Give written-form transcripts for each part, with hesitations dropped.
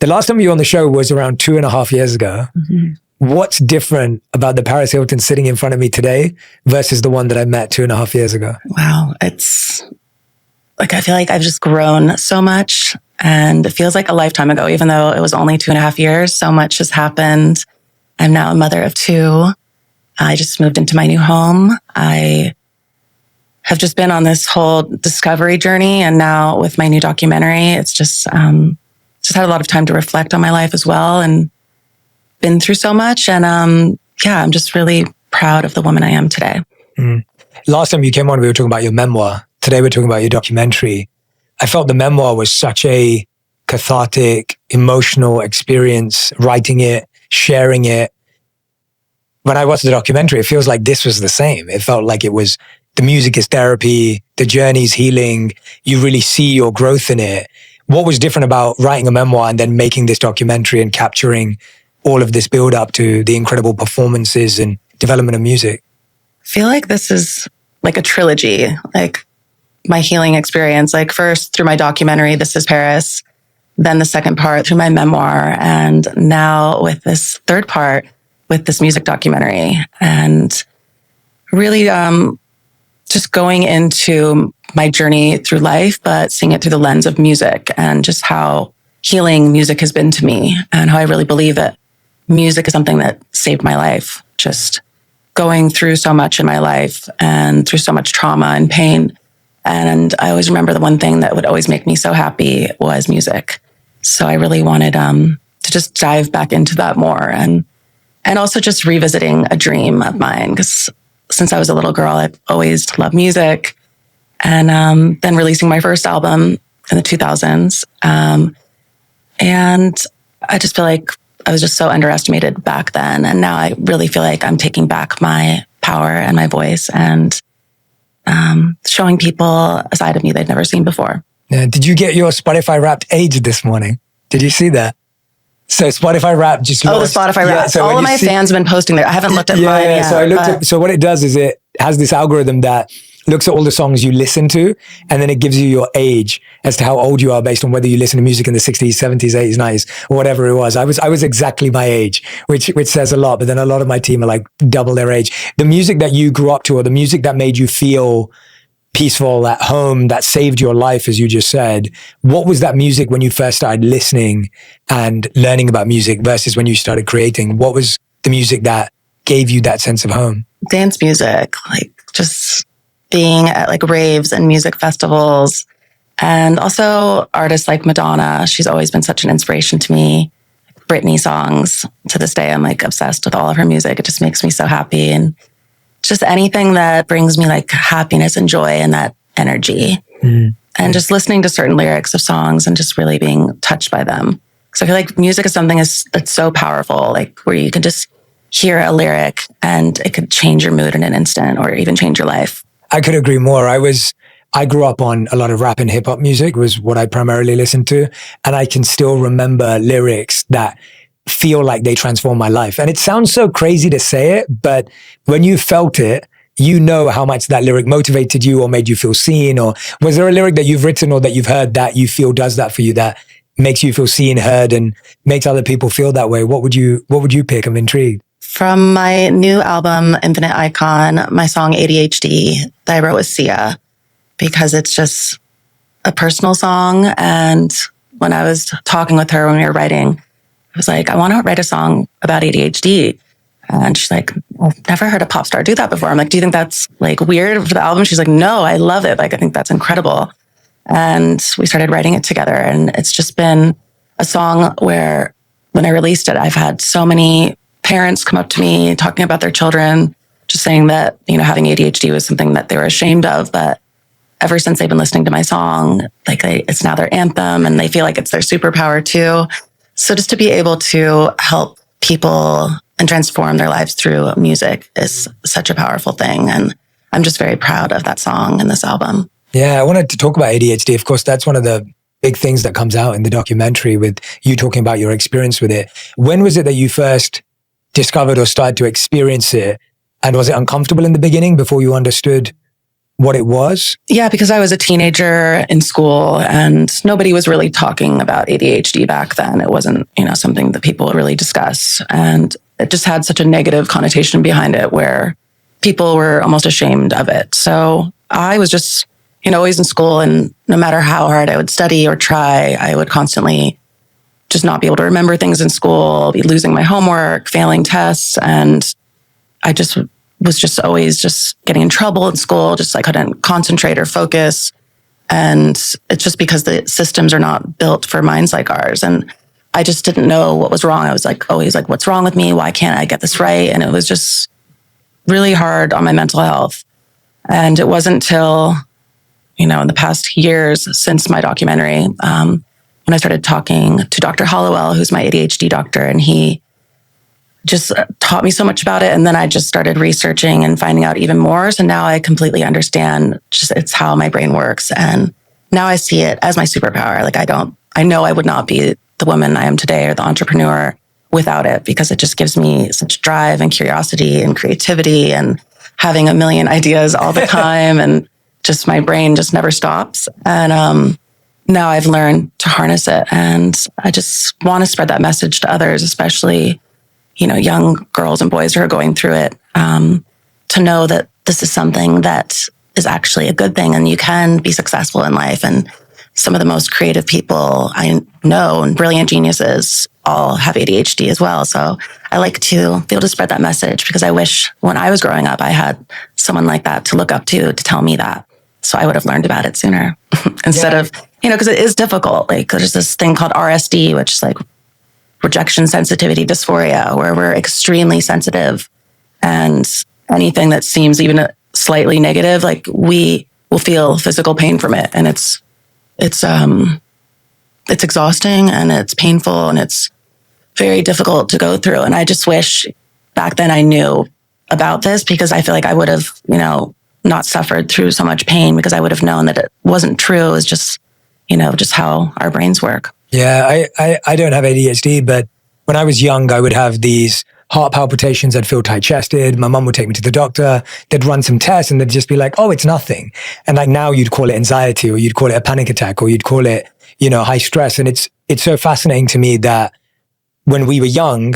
The last time you were on the show was around 2.5 years ago. Mm-hmm. What's different about the Paris Hilton sitting in front of me today versus the one that I met 2.5 years ago? Wow. It's like, I feel like I've just grown so much, and it feels like a lifetime ago, even though it was only 2.5 years. So much has happened. I'm now a mother of 2. I just moved into my new home. I have just been on this whole discovery journey. And now with my new documentary, it's just had a lot of time to reflect on my life as well, and been through so much. And I'm just really proud of the woman I am today. Mm. Last time you came on, we were talking about your memoir. Today we're talking about your documentary. I felt the memoir was such a cathartic, emotional experience, writing it, sharing it. When I watched the documentary, it feels like this was the same. It felt like it was, the music is therapy, the journey's healing. You really see your growth in it. What was different about writing a memoir and then making this documentary and capturing all of this build up to the incredible performances and development of music? I feel like this is like a trilogy, like my healing experience. Like first through my documentary, This Is Paris, then the second part through my memoir, and now with this third part with this music documentary. And really just going into my journey through life, but seeing it through the lens of music, and just how healing music has been to me, and how I really believe that music is something that saved my life. Just going through so much in my life and through so much trauma and pain. And I always remember the one thing that would always make me so happy was music. So I really wanted to just dive back into that more, and also just revisiting a dream of mine, because since I was a little girl, I've always loved music. And then releasing my first album in the 2000s. And I just feel like I was just so underestimated back then. And now I really feel like I'm taking back my power and my voice, and showing people a side of me they'd never seen before. Yeah. Did you get your Spotify Wrapped age this morning? Did you see that? So Spotify Wrapped just launched. The Spotify Wrapped. Yeah, so all of my fans have been posting there. I haven't looked at mine yet. So I looked at, so what it does is it has this algorithm that looks at all the songs you listen to, and then it gives you your age as to how old you are based on whether you listen to music in the 60s, 70s, 80s, 90s, or whatever it was. I was exactly my age, which says a lot, but then a lot of my team are like double their age. The music that you grew up to, or the music that made you feel peaceful at home, that saved your life, as you just said, what was that music when you first started listening and learning about music versus when you started creating? What was the music that gave you that sense of home? Dance music, like just being at like raves and music festivals, and also artists like Madonna. She's always been such an inspiration to me. Britney songs, to this day, I'm like obsessed with all of her music. It just makes me so happy, and just anything that brings me like happiness and joy and that energy. Mm. And just listening to certain lyrics of songs and just really being touched by them. So I feel like music is something that's so powerful, like where you can just hear a lyric and it could change your mood in an instant, or even change your life. I could agree more. I grew up on a lot of rap and hip hop music, was what I primarily listened to. And I can still remember lyrics that feel like they transform my life. And it sounds so crazy to say it, but when you felt it, you know how much that lyric motivated you or made you feel seen. Or was there a lyric that you've written or that you've heard that you feel does that for you, that makes you feel seen, heard, and makes other people feel that way? What would you pick? I'm intrigued. From my new album, Infinite Icon, my song ADHD that I wrote with Sia, because it's just a personal song. And when I was talking with her when we were writing, I was like, I want to write a song about ADHD. And she's like, I've never heard a pop star do that before. I'm like, do you think that's like weird for the album? She's like, no, I love it. Like, I think that's incredible. And we started writing it together. And it's just been a song where when I released it, I've had so many parents come up to me talking about their children, just saying that, having ADHD was something that they were ashamed of. But ever since they've been listening to my song, like it's now their anthem, and they feel like it's their superpower too. So just to be able to help people and transform their lives through music is such a powerful thing. And I'm just very proud of that song and this album. Yeah, I wanted to talk about ADHD. Of course, that's one of the big things that comes out in the documentary, with you talking about your experience with it. When was it that you first discovered or started to experience it? And was it uncomfortable in the beginning before you understood what it was? Yeah, because I was a teenager in school and nobody was really talking about ADHD back then. It wasn't, something that people would really discuss. And it just had such a negative connotation behind it where people were almost ashamed of it. So I was just, always in school, and no matter how hard I would study or try, I would constantly just not be able to remember things in school, be losing my homework, failing tests. And I just was just always just getting in trouble in school. Just I couldn't concentrate or focus. And it's just because the systems are not built for minds like ours. And I just didn't know what was wrong. I was always like, what's wrong with me? Why can't I get this right? And it was just really hard on my mental health. And it wasn't till, in the past years since my documentary, when I started talking to Dr. Hollowell, who's my ADHD doctor, and he just taught me so much about it. And then I just started researching and finding out even more. So now I completely understand it's how my brain works. And now I see it as my superpower. I know I would not be the woman I am today or the entrepreneur without it, because it just gives me such drive and curiosity and creativity and having a million ideas all the time. And just my brain just never stops. And now I've learned to harness it. And I just want to spread that message to others, especially, young girls and boys who are going through it, to know that this is something that is actually a good thing and you can be successful in life. And some of the most creative people I know and brilliant geniuses all have ADHD as well. So I like to be able to spread that message, because I wish when I was growing up, I had someone like that to look up to tell me that. So I would have learned about it sooner instead of, because it is difficult. There's this thing called RSD, which is rejection sensitivity dysphoria, where we're extremely sensitive, and anything that seems even slightly negative, we will feel physical pain from it. And it's exhausting and it's painful and it's very difficult to go through. And I just wish back then I knew about this, because I feel like I would have, not suffered through so much pain, because I would have known that it wasn't true. It was just, just how our brains work. Yeah, I don't have ADHD, but when I was young, I would have these heart palpitations. I'd feel tight-chested. My mum would take me to the doctor. They'd run some tests and they'd just be like, oh, it's nothing. And now you'd call it anxiety, or you'd call it a panic attack, or you'd call it, high stress. And it's so fascinating to me that when we were young,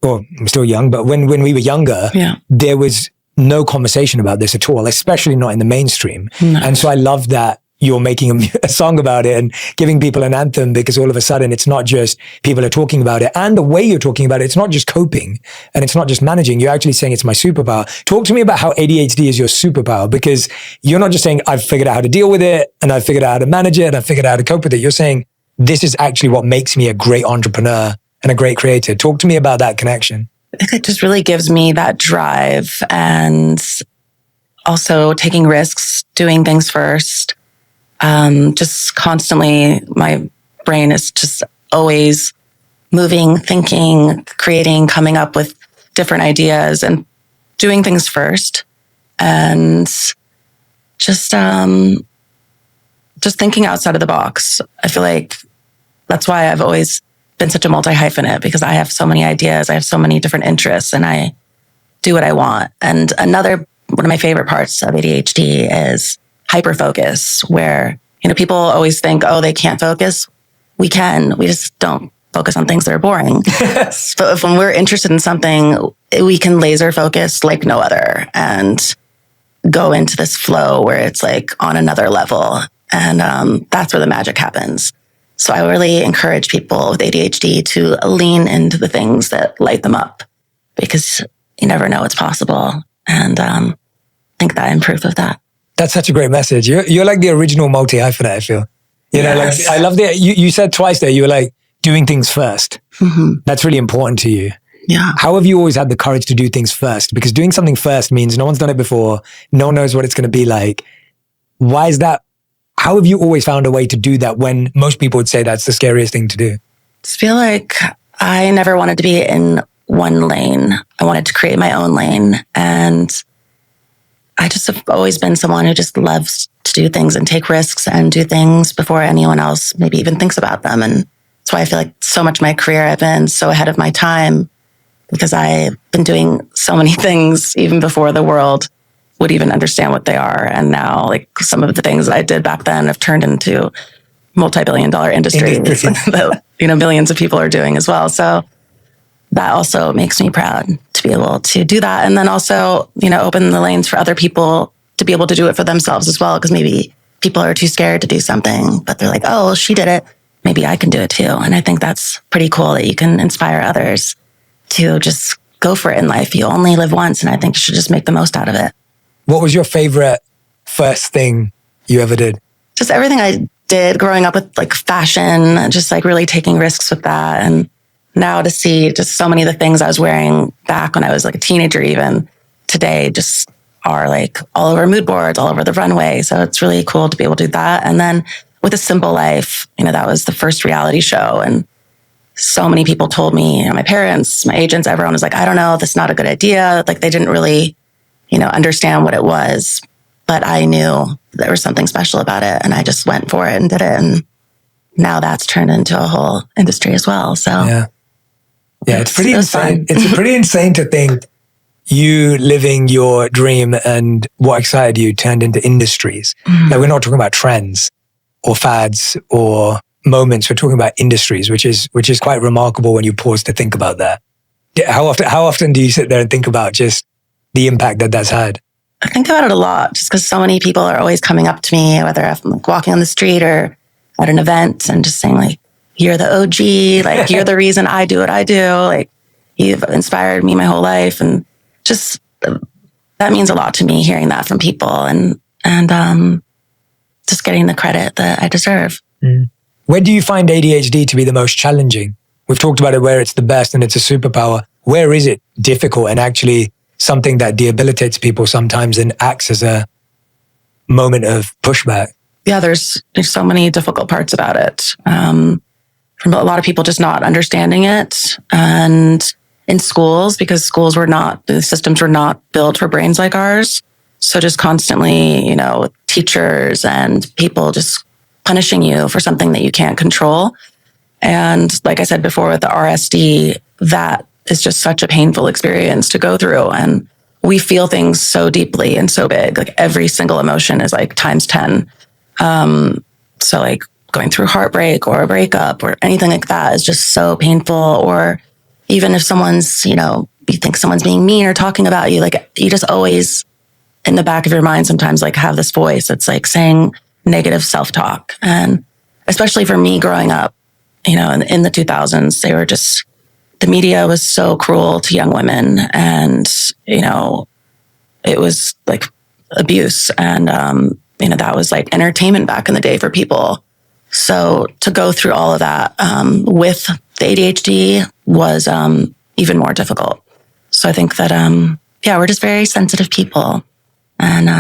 or I'm still young, but when we were younger, there was no conversation about this at all, especially not in the mainstream. No. And so I love that you're making a song about it and giving people an anthem, because all of a sudden it's not just people are talking about it, and the way you're talking about it, it's not just coping and it's not just managing. You're actually saying it's my superpower. Talk to me about how ADHD is your superpower, because you're not just saying I've figured out how to deal with it and I've figured out how to manage it and I've figured out how to cope with it. You're saying this is actually what makes me a great entrepreneur and a great creator. Talk to me about that connection. I think it just really gives me that drive, and also taking risks, doing things first. Just constantly, my brain is just always moving, thinking, creating, coming up with different ideas and doing things first. And just thinking outside of the box. I feel like that's why I've always been such a multi-hyphenate, because I have so many ideas. I have so many different interests, and I do what I want. And one of my favorite parts of ADHD is hyperfocus, where, people always think, oh, they can't focus. We can. We just don't focus on things that are boring. So when we're interested in something, we can laser focus like no other and go into this flow where it's on another level. And that's where the magic happens. So I really encourage people with ADHD to lean into the things that light them up, because you never know what's possible. And I think that I'm proof of that. That's such a great message. You're like the original multi-hyphenate, I feel. Yes. I love that. You said twice there, you were doing things first. Mm-hmm. That's really important to you. Yeah. How have you always had the courage to do things first? Because doing something first means no one's done it before. No one knows what it's going to be like. Why is that? How have you always found a way to do that when most people would say that's the scariest thing to do? I feel like I never wanted to be in one lane. I wanted to create my own lane. And I just have always been someone who just loves to do things and take risks and do things before anyone else maybe even thinks about them. And that's why I feel like so much of my career I've been so ahead of my time, because I've been doing so many things even before the world would even understand what they are. And now like some of the things that I did back then have turned into multi-billion-dollar industries that, millions of people are doing as well. So that also makes me proud to be able to do that. And then also, open the lanes for other people to be able to do it for themselves as well. Because maybe people are too scared to do something, but they're like, oh, well, she did it. Maybe I can do it too. And I think that's pretty cool that you can inspire others to just go for it in life. You only live once, and I think you should just make the most out of it. What was your favorite first thing you ever did? Just everything I did growing up with like fashion, just like really taking risks with that. And now to see just so many of the things I was wearing back when I was like a teenager, even today, just are like all over mood boards, all over the runway. So it's really cool to be able to do that. And then with A Simple Life, that was the first reality show. And so many people told me, my parents, my agents, everyone was like, I don't know, that's not a good idea. Like they didn't really, understand what it was, but I knew there was something special about it. And I just went for it and did it. And now that's turned into a whole industry as well. So yeah, it's pretty insane. It's pretty insane to think you living your dream and what excited you turned into industries. Like we're not talking about trends or fads or moments. We're talking about industries, which is quite remarkable when you pause to think about that. How often do you sit there and think about just the impact that that's had? I think about it a lot, just because so many people are always coming up to me, whether I'm like walking on the street or at an event, and just saying like, "You're the OG. Like you're the reason I do what I do. Like you've inspired me my whole life," and just that means a lot to me, hearing that from people, and just getting the credit that I deserve. Where do you find ADHD to be the most challenging? We've talked about it where it's the best and it's a superpower. Where is it difficult and actually something that debilitates people sometimes and acts as a moment of pushback? Yeah, there's so many difficult parts about it. From a lot of people just not understanding it. And in schools, because the systems were not built for brains like ours. So just constantly, teachers and people just punishing you for something that you can't control. And like I said before with the RSD, that is just such a painful experience to go through. And we feel things so deeply and so big. Like every single emotion is like times 10. So like going through heartbreak or a breakup or anything like that is just so painful. Or even if someone's, you think someone's being mean or talking about you, like you just always in the back of your mind sometimes like have this voice that's like saying negative self-talk. And especially for me growing up, in the 2000s, the media was so cruel to young women, and, it was like abuse. And, that was like entertainment back in the day for people. So to go through all of that with the ADHD was even more difficult. So I think that, we're just very sensitive people. And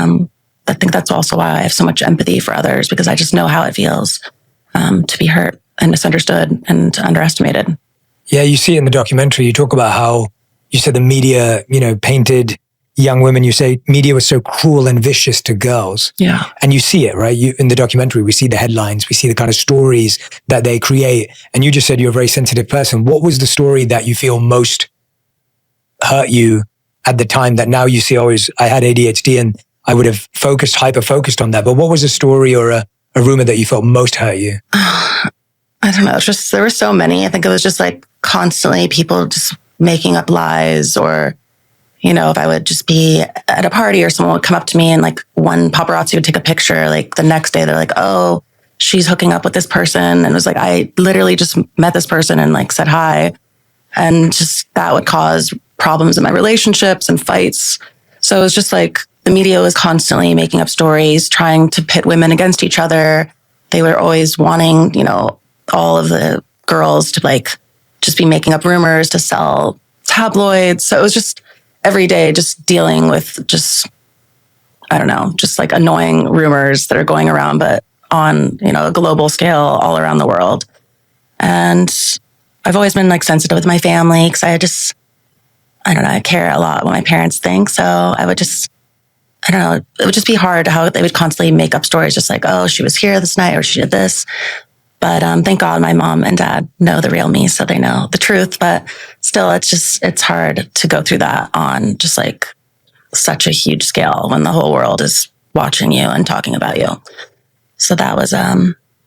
I think that's also why I have so much empathy for others, because I just know how it feels to be hurt and misunderstood and underestimated. Yeah, you see it in the documentary. You talk about how you said the media, painted young women. You say media was so cruel and vicious to girls. Yeah. And you see it, right? In the documentary, we see the headlines, we see the kind of stories that they create. And you just said you're a very sensitive person. What was the story that you feel most hurt you at the time that now you see, I had ADHD and I would have hyper-focused on that. But what was a story or a rumor that you felt most hurt you? I don't know. It's just, there were so many. I think it was just like constantly people just making up lies, or, if I would just be at a party or someone would come up to me and like one paparazzi would take a picture, like the next day they're like, oh, she's hooking up with this person. And it was like, I literally just met this person and like said hi. And just that would cause problems in my relationships and fights. So it was just like the media was constantly making up stories, trying to pit women against each other. They were always wanting, all of the girls to like just be making up rumors to sell tabloids. So it was just every day just dealing with just like annoying rumors that are going around, but on, a global scale all around the world. And I've always been like sensitive with my family because I care a lot what my parents think. So I would just, it would just be hard how they would constantly make up stories just like, oh, she was here this night or she did this. But thank God my mom and dad know the real me, so they know the truth. But still, it's hard to go through that on just like such a huge scale when the whole world is watching you and talking about you. So that was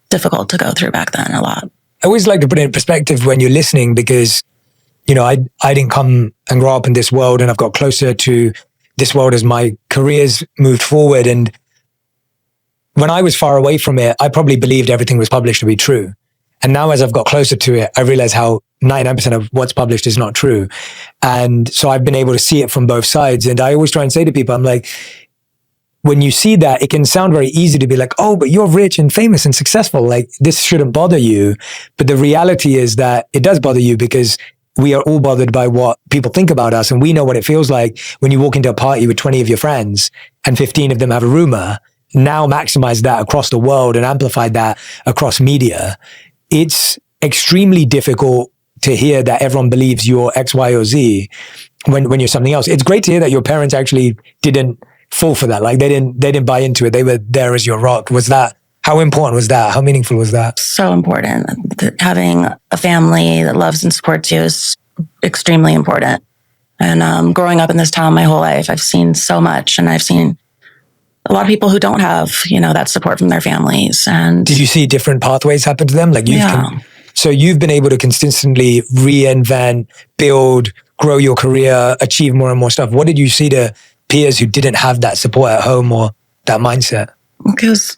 difficult to go through back then a lot. I always like to put it in perspective when you're listening, because, you know, I didn't come and grow up in this world, and I've got closer to this world as my careers moved forward. And when I was far away from it, I probably believed everything was published to be true. And now as I've got closer to it, I realize how 99% of what's published is not true. And so I've been able to see it from both sides. And I always try and say to people, I'm like, when you see that, it can sound very easy to be like, oh, but you're rich and famous and successful. Like, this shouldn't bother you. But the reality is that it does bother you, because we are all bothered by what people think about us. And we know what it feels like when you walk into a party with 20 of your friends and 15 of them have a rumor. Now maximize that across the world and amplify that across media. It's extremely difficult to hear that everyone believes you're X, Y, or Z when you're something else. It's great to hear that your parents actually didn't fall for that. Like, they didn't buy into it. They were there as your rock. How important was that? How meaningful was that? So important. Having a family that loves and supports you is extremely important. And growing up in this town my whole life, I've seen so much, and I've seen a lot of people who don't have, that support from their families. And did you see different pathways happen to them? Like, so you've been able to consistently reinvent, build, grow your career, achieve more and more stuff. What did you see to peers who didn't have that support at home or that mindset? It was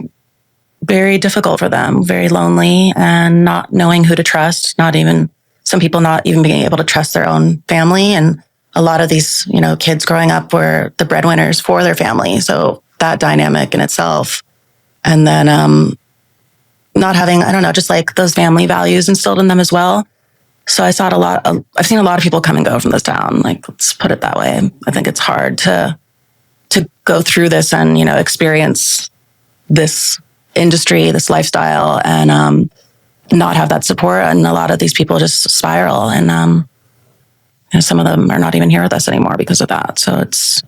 very difficult for them, very lonely, and not knowing who to trust, some people not even being able to trust their own family. And a lot of these, kids growing up were the breadwinners for their family. So that dynamic in itself. And then not having, just like those family values instilled in them as well. So I've seen a lot of people come and go from this town. Like, let's put it that way. I think it's hard to go through this and, experience this industry, this lifestyle, and not have that support. And a lot of these people just spiral, and some of them are not even here with us anymore because of that. So it's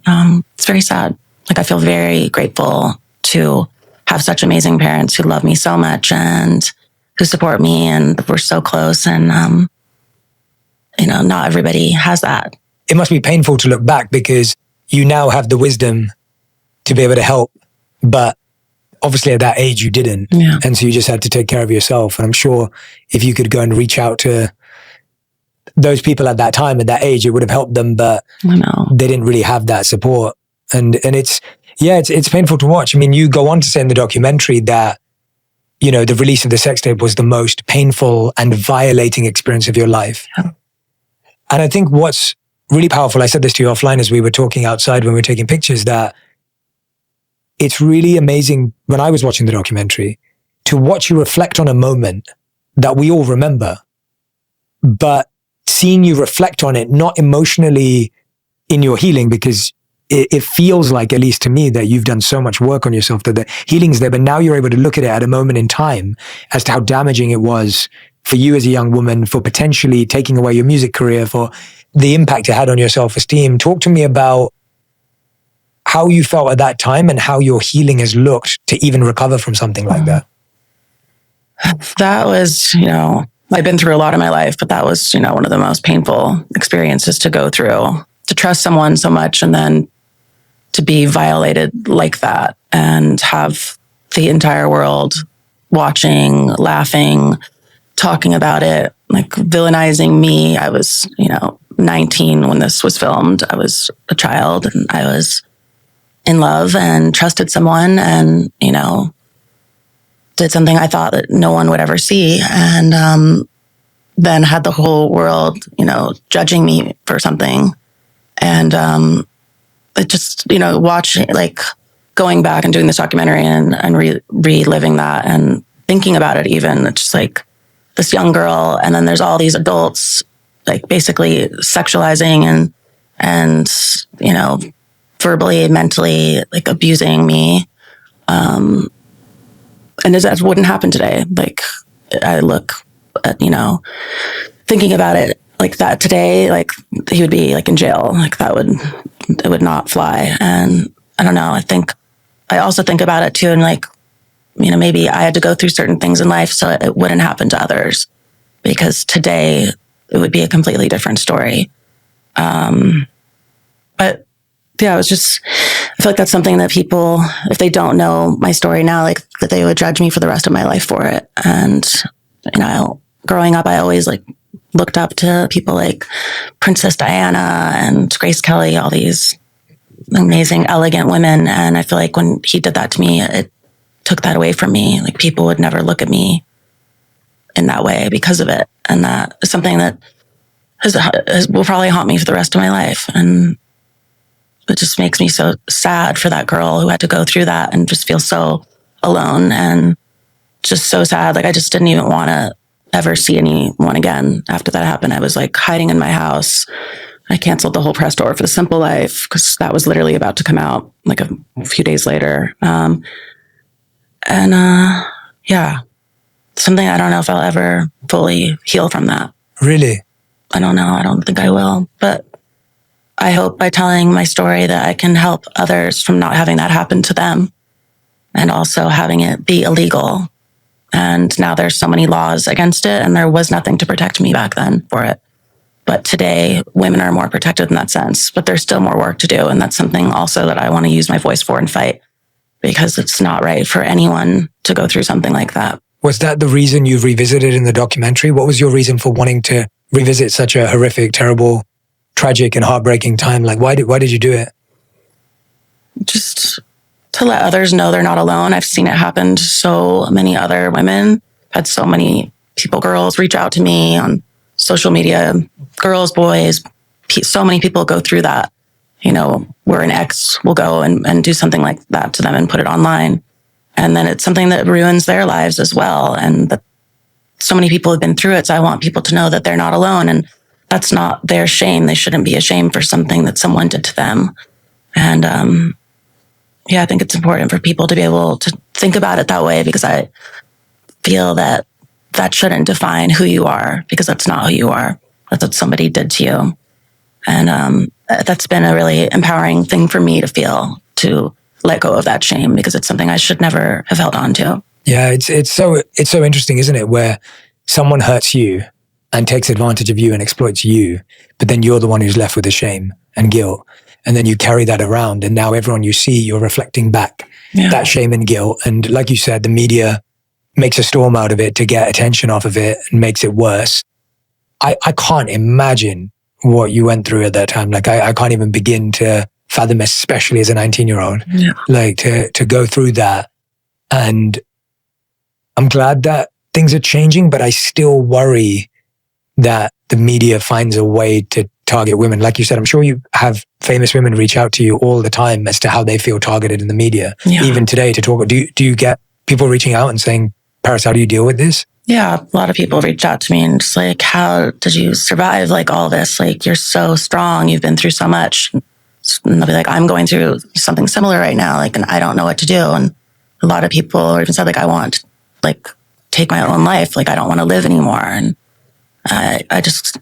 very sad. Like, I feel very grateful to have such amazing parents who love me so much and who support me, and we're so close. And not everybody has that. It must be painful to look back, because you now have the wisdom to be able to help, but obviously at that age you didn't. Yeah. And so you just had to take care of yourself. And I'm sure if you could go and reach out to those people at that time, at that age, it would have helped them, but they didn't really have that support. And it's painful to watch. I mean, you go on to say in the documentary that, the release of the sex tape was the most painful and violating experience of your life. Yeah. And I think what's really powerful, I said this to you offline as we were talking outside when we were taking pictures, that it's really amazing when I was watching the documentary to watch you reflect on a moment that we all remember, but seeing you reflect on it, not emotionally in your healing, because it feels like, at least to me, that you've done so much work on yourself, that the healing's there, but now you're able to look at it at a moment in time as to how damaging it was for you as a young woman, for potentially taking away your music career, for the impact it had on your self-esteem. Talk to me about how you felt at that time and how your healing has looked to even recover from something like that. That was, I've been through a lot in my life, but that was, one of the most painful experiences to go through, to trust someone so much and then to be violated like that and have the entire world watching, laughing, talking about it, like villainizing me. I was, 19 when this was filmed. I was a child and I was in love and trusted someone and, did something I thought that no one would ever see. And then had the whole world, judging me for something. And it just, watching, like going back and doing this documentary and reliving that and thinking about it even, it's just like this young girl. And then there's all these adults, like basically sexualizing and verbally, mentally, like abusing me. And that wouldn't happen today. Like, I look at, thinking about it like that today, like he would be like in jail. Like it would not fly. And I don't know. I also think about it too. And like, maybe I had to go through certain things in life so it wouldn't happen to others, because today it would be a completely different story. But yeah, it was just, I feel like that's something that people, if they don't know my story now, like that they would judge me for the rest of my life for it. And, you know, growing up, I always like looked up to people like Princess Diana and Grace Kelly, all these amazing, elegant women. And I feel like when he did that to me, it took that away from me. Like people would never look at me in that way because of it. And that is something that will probably haunt me for the rest of my life. And it just makes me so sad for that girl who had to go through that and just feel so alone and just so sad. Like I just didn't even want to ever see anyone again after that happened. I was like hiding in my house. I canceled the whole press tour for The Simple Life because that was literally about to come out like a few days later. Yeah, something I don't know if I'll ever fully heal from that. Really? I don't know. I don't think I will, but I hope by telling my story that I can help others from not having that happen to them and also having it be illegal. And now there's so many laws against it, and there was nothing to protect me back then for it. But today, women are more protected in that sense, but there's still more work to do. And that's something also that I want to use my voice for and fight, because it's not right for anyone to go through something like that. Was that the reason you revisited in the documentary? What was your reason for wanting to revisit such a horrific, terrible, tragic and heartbreaking time? Like, why did you do it? Just to let others know they're not alone. I've seen it happen to so many other women. I've had so many people, girls, reach out to me on social media, girls, boys, so many people go through that, you know, where an ex will go and do something like that to them and put it online. And then it's something that ruins their lives as well. And that so many people have been through it. So I want people to know that they're not alone. And that's not their shame. They shouldn't be ashamed for something that someone did to them. And I think it's important for people to be able to think about it that way, because I feel that shouldn't define who you are, because that's not who you are. That's what somebody did to you. And that's been a really empowering thing for me to feel, to let go of that shame, because it's something I should never have held on to. Yeah, it's so interesting, isn't it? Where someone hurts you and takes advantage of you and exploits you, but then you're the one who's left with the shame and guilt. And then you carry that around, and now everyone you see, you're reflecting back that shame and guilt. And like you said, the media makes a storm out of it to get attention off of it and makes it worse. I can't imagine what you went through at that time. Like I can't even begin to fathom, especially as a 19-year-old, like to go through that. And I'm glad that things are changing, but I still worry that the media finds a way to target women. Like you said, I'm sure you have famous women reach out to you all the time as to how they feel targeted in the media. Even today to talk. Do you get people reaching out and saying, Paris, how do you deal with this? Yeah, a lot of people reach out to me and just like, how did you survive like all this? Like, you're so strong. You've been through so much. And they'll be like, I'm going through something similar right now. Like, and I don't know what to do. And a lot of people even said like, I want to like take my own life. Like, I don't want to live anymore. And I just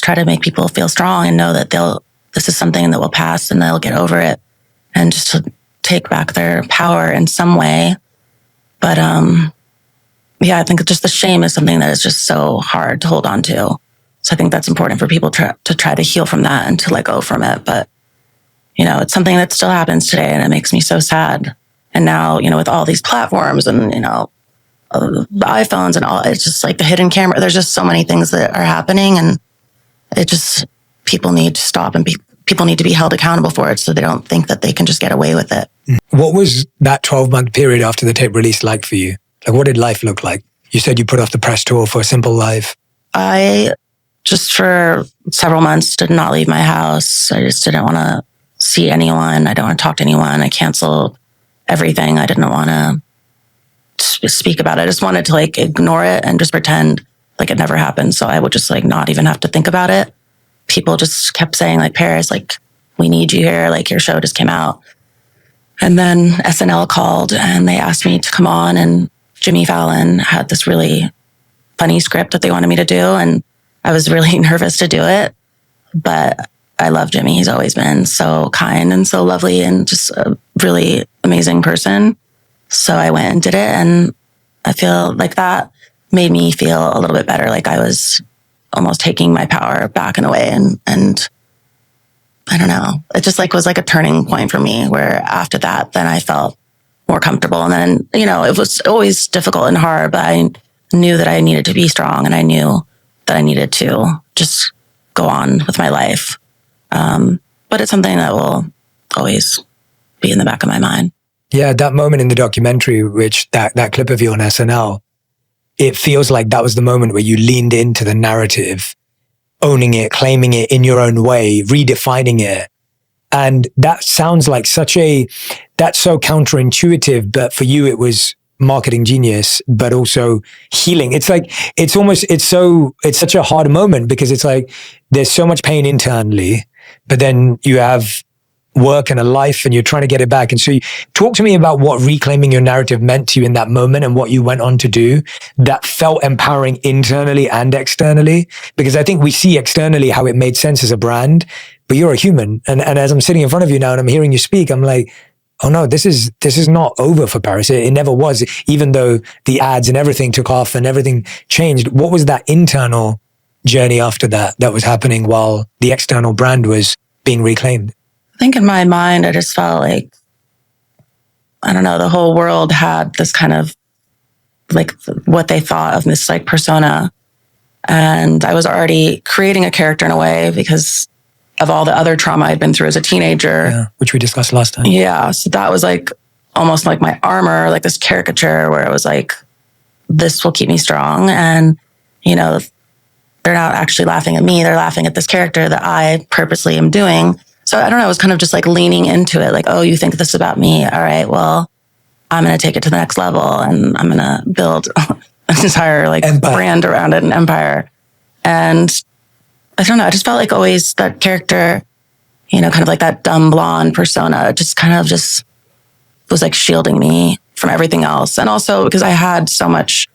try to make people feel strong and know that this is something that will pass and they'll get over it, and just to take back their power in some way. But, I think just the shame is something that is just so hard to hold on to. So I think that's important for people to try to heal from that and to let go from it. But, it's something that still happens today, and it makes me so sad. And now, with all these platforms and, the iPhones and all, it's just like the hidden camera. There's just so many things that are happening, and people need to stop, and people need to be held accountable for it, so they don't think that they can just get away with it. What was that 12-month period after the tape release like for you? Like, what did life look like? You said you put off the press tour for Simple Life. I just for several months did not leave my house. I just didn't want to see anyone. I don't want to talk to anyone. I canceled everything. I didn't want to speak about it. I just wanted to like ignore it and just pretend like it never happened. So I would just like not even have to think about it. People just kept saying like, Paris, like, we need you here. Like, your show just came out. And then SNL called and they asked me to come on, and Jimmy Fallon had this really funny script that they wanted me to do. And I was really nervous to do it, but I love Jimmy. He's always been so kind and so lovely and just a really amazing person. So I went and did it. And I feel like that made me feel a little bit better. Like I was almost taking my power back in a way. And I don't know. It just like was like a turning point for me where after that, then I felt more comfortable. And then, it was always difficult and hard, but I knew that I needed to be strong, and I knew that I needed to just go on with my life. But it's something that will always be in the back of my mind. Yeah, that moment in the documentary, which that clip of you on SNL, it feels like that was the moment where you leaned into the narrative, owning it, claiming it in your own way, redefining it. And that sounds like that's so counterintuitive, but for you, it was marketing genius, but also healing. It's like, it's such a hard moment because it's like, there's so much pain internally, but then you have work and a life and you're trying to get it back. And so talk to me about what reclaiming your narrative meant to you in that moment and what you went on to do that felt empowering internally and externally. Because I think we see externally how it made sense as a brand, but you're a human. And as I'm sitting in front of you now and I'm hearing you speak, I'm like, oh no, this is not over for Paris. It never was, even though the ads and everything took off and everything changed. What was that internal journey after that was happening while the external brand was being reclaimed? I think in my mind, I just felt like, I don't know, the whole world had this kind of like what they thought of this like persona. And I was already creating a character in a way because of all the other trauma I'd been through as a teenager. Yeah, which we discussed last time. Yeah. So that was like almost like my armor, like this caricature where it was like, this will keep me strong. And, they're not actually laughing at me. They're laughing at this character that I purposely am doing. So I don't know, I was kind of just like leaning into it. Like, oh, you think this about me? All right, well, I'm going to take it to the next level and I'm going to build an entire like empire. Brand around it, an empire. And I don't know, I just felt like always that character, kind of like that dumb blonde persona, just kind of just was like shielding me from everything else. And also because I had so much,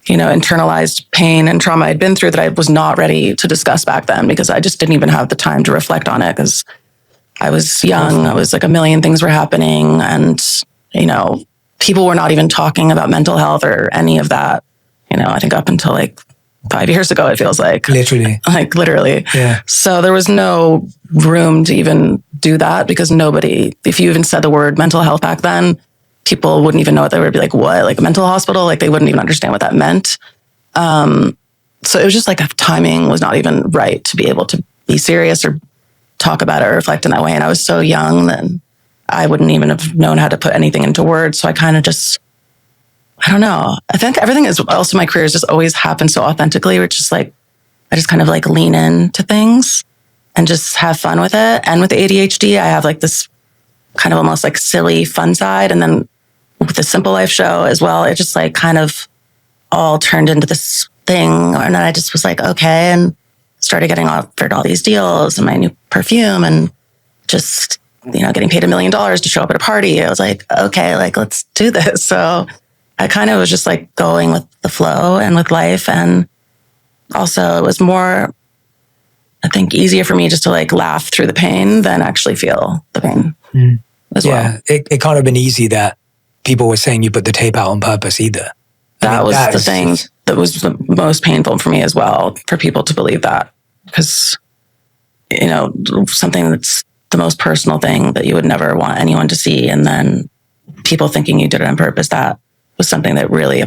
internalized pain and trauma I'd been through that I was not ready to discuss back then because I just didn't even have the time to reflect on it because I was young. I was like a million things were happening and, people were not even talking about mental health or any of that, I think up until like 5 years ago, it feels like. Literally. Yeah. So there was no room to even do that because nobody, if you even said the word mental health back then, people wouldn't even know what they would be like, what? Like a mental hospital? Like they wouldn't even understand what that meant. So it was just like timing was not even right to be able to be serious or talk about it or reflect in that way. And I was so young that I wouldn't even have known how to put anything into words. So I kind of just, I don't know. I think everything is also my career has just always happened so authentically, which is like, I just kind of like lean into things and just have fun with it. And with the ADHD, I have like this kind of almost like silly fun side. And then with the Simple Life show as well, it just like kind of all turned into this thing. And then I just was like, okay. And started getting offered all these deals and my new perfume and just, getting paid $1 million to show up at a party. I was like, okay, like, let's do this. So I kind of was just like going with the flow and with life. And also it was more, I think, easier for me just to like laugh through the pain than actually feel the pain as well. Yeah, it can't have been easy that people were saying you put the tape out on purpose either. That was the thing that was the most painful for me as well, for people to believe that. Because, something that's the most personal thing that you would never want anyone to see. And then people thinking you did it on purpose, that was something that really